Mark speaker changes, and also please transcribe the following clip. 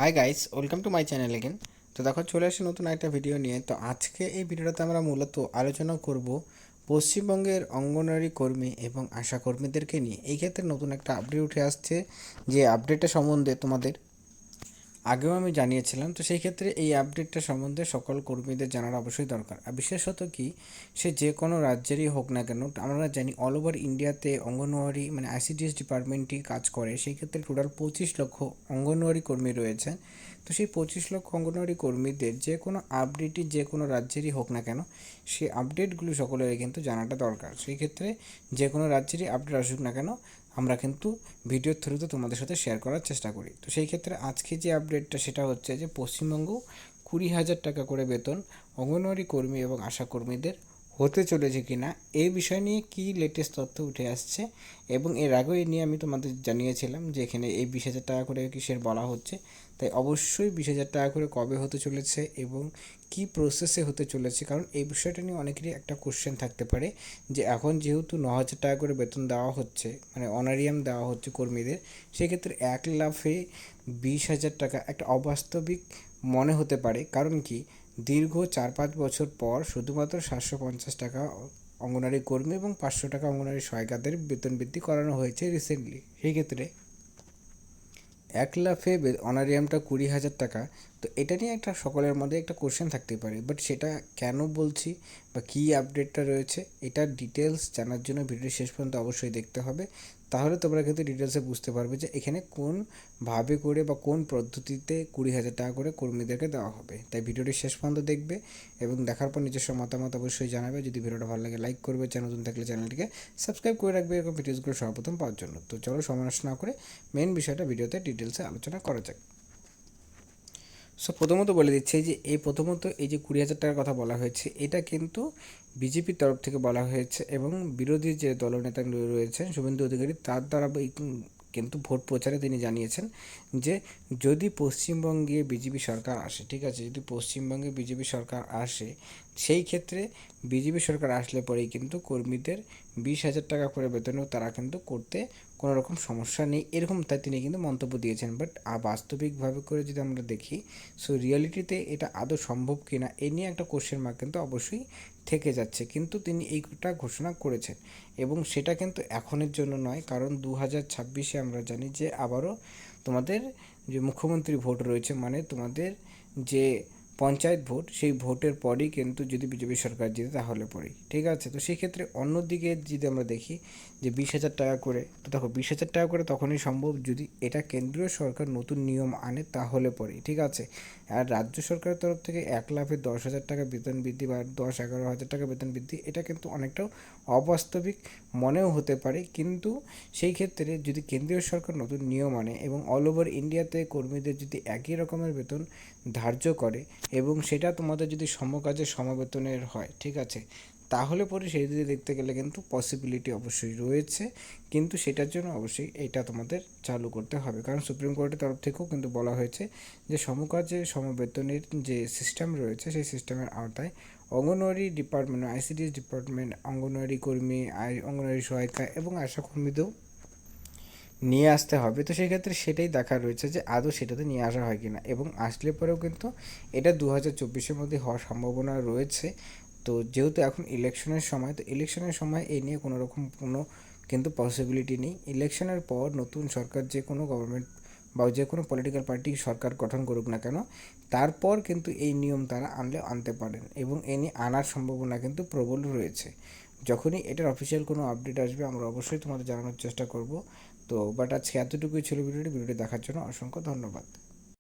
Speaker 1: Hi guys, welcome to my channel again. তো দেখো, চলে আসি নতুন একটা ভিডিও নিয়ে। তো আজকে এই ভিডিওটাতে আমরা মূলত আলোচনা করব পশ্চিমবঙ্গের অঙ্গনওয়াড়ি কর্মী এবং আশা কর্মীদেরকে নিয়ে। এই ক্ষেত্রে নতুন একটা আপডেট উঠে আসছে, যে আপডেটটা সম্বন্ধে তোমাদের আগেও আমি জানিয়েছিলাম। তো সেই ক্ষেত্রে এই আপডেটটা সম্বন্ধে সকল কর্মীদের জানার অবশ্যই দরকার। আর বিশেষত কি, সে যে কোনো রাজ্যেরই হোক না কেন, আমরা জানি অল ওভার ইন্ডিয়াতে অঙ্গনওয়াড়ি মানে আইসিডিএস ডিপার্টমেন্টই কাজ করে। সেই ক্ষেত্রে টোটাল 25 লক্ষ অঙ্গনওয়াড়ি কর্মী রয়েছে। তো সেই 25 লক্ষ অঙ্গনওয়াড়ি কর্মীদের যে কোনো আপডেটই যে কোনো রাজ্যেরই হোক না কেন, সেই আপডেটগুলো সকলেরই কিন্তু জানাটা দরকার। সেই ক্ষেত্রে যে কোনো রাজ্যেরই আপডেট আসুক না কেন, আমরা কিন্তু ভিডিওর থ্রুতে তোমাদের সাথে শেয়ার করার চেষ্টা করি। তো সেই ক্ষেত্রে আজকে যে আপডেটটা সেটা হচ্ছে যে পশ্চিমবঙ্গ 20,000 টাকা করে বেতন অঙ্গনওয়াড়ি কর্মী এবং আশা কর্মীদের হতে চলেছে কিনা, এই বিষয় নিয়ে কি লেটেস্ট তথ্য উঠে আসছে। এবং এর আগেও এই নিয়ে আমি তোমাদের জানিয়েছিলাম যে এখানে এই 20,000 টাকা করে কিসের বলা হচ্ছে। তাই অবশ্যই 20,000 টাকা করে কবে হতে চলেছে এবং কি প্রসেসে হতে চলেছে, কারণ এই বিষয়টা নিয়ে অনেকেরই একটা কোশ্চেন থাকতে পারে যে এখন যেহেতু 9,000 টাকা করে বেতন দেওয়া হচ্ছে, মানে অনারিয়াম দেওয়া হচ্ছে কর্মীদের, সেক্ষেত্রে এক লাফে 20,000 টাকা একটা অবাস্তবিক মনে হতে পারে। কারণ কি, দীর্ঘ 4-5 বছর পর শুধুমাত্র 750 টাকা অঙ্গনারী কর্মী এবং 500 টাকা অঙ্গনারী সহায়িকাদের বেতন বৃদ্ধি করানো হয়েছে রিসেন্টলি। সেই ক্ষেত্রে এক লাফে অনারিয়ামটা 20,000 টাকা। তো এটা নিয়ে একটা সকলের মধ্যে একটা কোশ্চেন থাকতেই পারে, বাট সেটা কেন বলছি বা কী আপডেটটা রয়েছে, এটার ডিটেলস জানার জন্য ভিডিও শেষ পর্যন্ত অবশ্যই দেখতে হবে। তাহলে তোমরা কিন্তু ডিটেলসে বুঝতে পারবে যে এখানে কোনভাবে করে বা কোন পদ্ধতিতে 20,000 টাকা করে কর্মীদেরকে দেওয়া হবে। তাই ভিডিওটি শেষ পর্যন্ত দেখবে এবং দেখার পর নিজস্ব মতামত অবশ্যই জানাবে। যদি ভিডিওটা ভালো লাগে লাইক করবে, চ্যানেল নতুন থাকলে চ্যানেলটিকে সাবস্ক্রাইব করে রাখবে এরকম ভিডিওসগুলো সর্বপ্রথম পাওয়ার জন্য। তো চলো সময় নষ্ট না করে মেন বিষয়টা ভিডিওতে ডিটেলসে আলোচনা করা যাক। সো প্রথমত বলে দিচ্ছি যে এই যে 20,000 টাকার কথা বলা হয়েছে, এটা কিন্তু বিজেপির তরফ থেকে বলা হয়েছে এবং বিরোধী যে দলনেতা রয়েছেন শুভেন্দু অধিকারী, তার দ্বারা কিন্তু ভোট প্রচারে তিনি জানিয়েছেন যে যদি পশ্চিমবঙ্গে বিজেপি সরকার আসে, ঠিক আছে, যদি পশ্চিমবঙ্গে বিজেপি সরকার আসে, সেই ক্ষেত্রে বিজেপি সরকার আসলে পরেই কিন্তু কর্মীদের 20,000 টাকা করে বেতনও তারা কিন্তু করতে কোনো রকম সমস্যা নেই, এরকম তাই তিনি কিন্তু মন্তব্য দিয়েছেন। বাট বাস্তবিকভাবে করে যদি আমরা দেখি, সো রিয়ালিটিতে এটা আদৌ সম্ভব কিনা, এ নিয়ে একটা কোশ্চেন মার্ক কিন্তু অবশ্যই থেকে যাচ্ছে। কিন্তু তিনি এইটা ঘোষণা করেছেন এবং সেটা কিন্তু এখনের জন্য নয়, কারণ 2026-এ আমরা জানি যে আবারও তোমাদের যে মুখ্যমন্ত্রী ভোট রয়েছে, মানে তোমাদের যে পঞ্চায়েত ভোট, সেই ভোটের পরই কিন্তু যদি বিজেপি সরকার জিতে তাহলে পরেই, ঠিক আছে। তো সেই ক্ষেত্রে অন্যদিকে যদি আমরা দেখি যে 20,000 টাকা করে, তো দেখো 20,000 টাকা করে তখনই সম্ভব যদি এটা কেন্দ্রীয় সরকার নতুন নিয়ম আনে তাহলে পরেই, ঠিক আছে। আর রাজ্য সরকারের তরফ থেকে 1 লাফে 10,000 টাকা বেতন বৃদ্ধি বা 10-11 হাজার টাকা বেতন বৃদ্ধি, এটা কিন্তু অনেকটাও অবাস্তবিক মনেও হতে পারে। কিন্তু সেই ক্ষেত্রে যদি কেন্দ্রীয় সরকার নতুন নিয়ম আনে এবং অল ওভার ইন্ডিয়াতে কর্মীদের যদি একই রকমের বেতন ধার্য করে এবং সেটা তোমাদের যদি সমকাজে সমবেতনের হয়, ঠিক আছে, তাহলে পরে সেই দিকে দেখতে গেলে কিন্তু পসিবিলিটি অবশ্যই রয়েছে। কিন্তু সেটার জন্য অবশ্যই এটা তোমাদের চালু করতে হবে, কারণ সুপ্রিম কোর্টের তরফ থেকেও কিন্তু বলা হয়েছে যে সমকাজে সমবেতনের যে সিস্টেম রয়েছে সেই সিস্টেমের আওতায় anganwadi department, ICDS department, anganwadi কর্মী, অঙ্গনওয়াড়ি সহায়িকা এবং আশা কর্মীদেরও নিয়ে আসতে হবে। তো সেই ক্ষেত্রে সেটাই দেখা রয়েছে যে আদৌ সেটাতে নিয়ে আসা হয় কিনা, এবং আসলে পরেও কিন্তু এটা 2024-এর মধ্যে হওয়ার সম্ভাবনা রয়েছে। তো যেহেতু এখন ইলেকশনের সময়, তো ইলেকশনের সময় এই নিয়ে কোনো রকম কোনো কিন্তু পসিবিলিটি নেই। ইলেকশনের পর নতুন সরকার যে কোনো গভর্নমেন্ট বা যে কোনো পলিটিক্যাল পার্টি সরকার গঠন করুক না কেন, তারপর কিন্তু এই নিয়ম তারা আনতে পারেন এবং এ নিয়ে আনার সম্ভাবনা কিন্তু প্রবল রয়েছে। যখনই এটার অফিসিয়াল কোনো আপডেট আসবে আমরা অবশ্যই তোমাদের জানানোর চেষ্টা করব। তো বাট আজকে এতটুকুই ছিল ভিডিওটি দেখার জন্য অসংখ্য ধন্যবাদ।